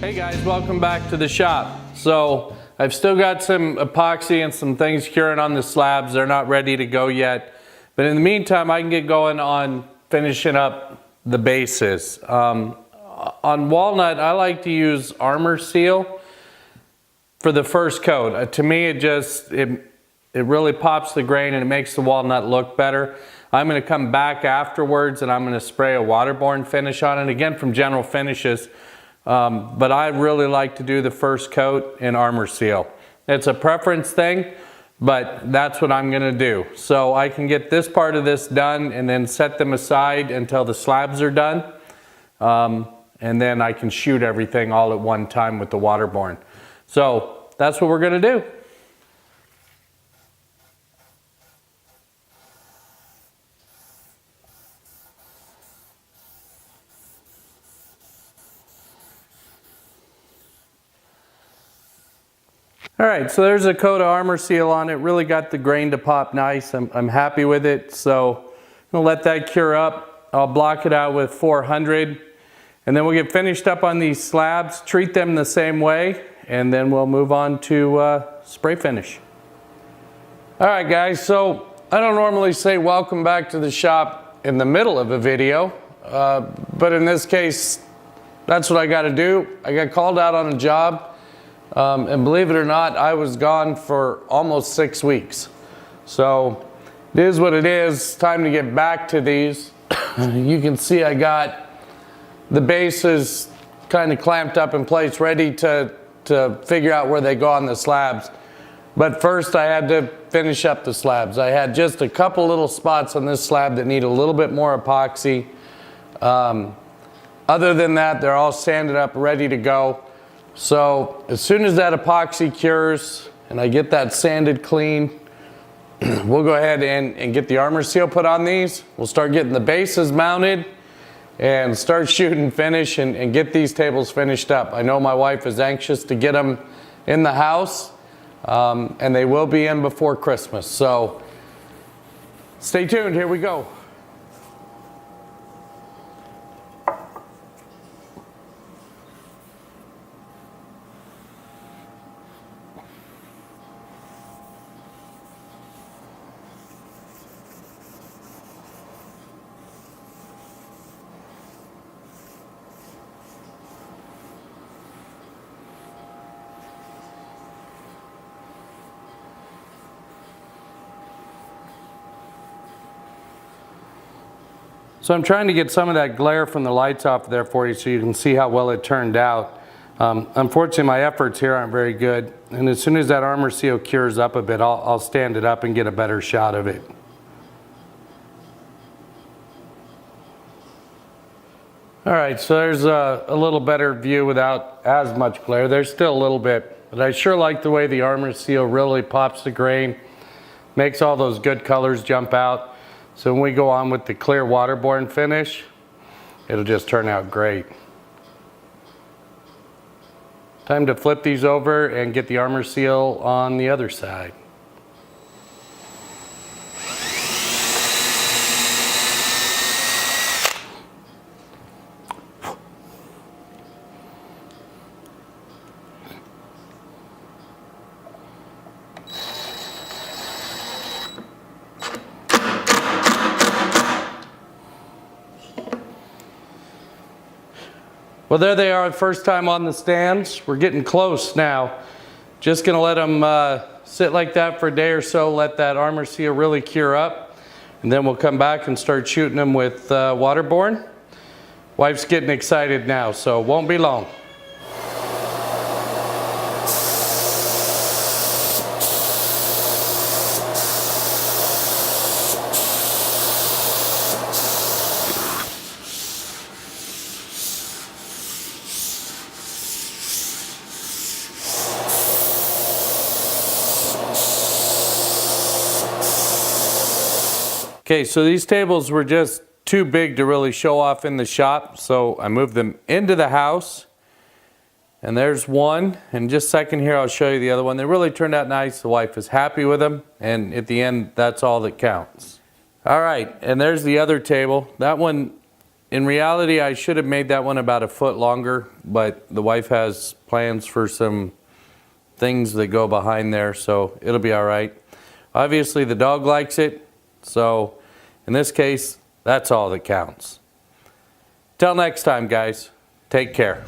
Hey guys, welcome back to the shop. So I've still got some epoxy and some things curing on the slabs. They're not ready to go yet. But in the meantime, I can get going on finishing up the bases. On walnut, I like to use Armor Seal for the first coat. To me, it really pops the grain and it makes the walnut look better. I'm going to come back afterwards and I'm going to spray a waterborne finish on it, again from General Finishes. But I really like to do the first coat in Armor Seal. It's a preference thing, but that's what I'm going to do. So I can get this part of this done and then set them aside until the slabs are done. And then I can shoot everything all at one time with the waterborne. So that's what we're going to do. All right, so there's a coat of Armor Seal on it. Really got the grain to pop nice. I'm happy with it. So I'm gonna let that cure up. I'll block it out with 400. And then we'll get finished up on these slabs, treat them the same way, and then we'll move on to spray finish. All right guys, so I don't normally say welcome back to the shop in the middle of a video, but in this case, that's what I gotta do. I got called out on a job. And believe it or not, I was gone for almost 6 weeks. So it is what it is. Time to get back to these. You can see I got the bases kind of clamped up in place, ready to figure out where they go on the slabs. But first I had to finish up the slabs. I had just a couple little spots on this slab that need a little bit more epoxy. Other than that, they're all sanded up, ready to go. So as soon as that epoxy cures and I get that sanded clean, we'll go ahead and get the Armor Seal put on these. We'll start getting the bases mounted and start shooting finish and get these tables finished up. I know my wife is anxious to get them in the house, and they will be in before Christmas. So stay tuned, here we go. So I'm trying to get some of that glare from the lights off there for you so you can see how well it turned out. Unfortunately, my efforts here aren't very good. And as soon as that Armor Seal cures up a bit, I'll stand it up and get a better shot of it. All right, so there's a little better view without as much glare. There's still a little bit, but I sure like the way the Armor Seal really pops the grain, makes all those good colors jump out. So when we go on with the clear waterborne finish, it'll just turn out great. Time to flip these over and get the Armor Seal on the other side. Well, there they are, first time on the stands. We're getting close now. Just gonna let them sit like that for a day or so, let that Armor Seal really cure up, and then we'll come back and start shooting them with waterborne. Wife's getting excited now, so it won't be long. Okay, so these tables were just too big to really show off in the shop, so I moved them into the house. And there's one. In just a second here, I'll show you the other one. They really turned out nice. The wife is happy with them, and at the end, that's all that counts. All right, and there's the other table. That one In reality, I should have made that one about a foot longer, but the wife has plans for some things that go behind there, so it'll be all right. Obviously, the dog likes it, so in this case, that's all that counts. Till next time, guys, take care.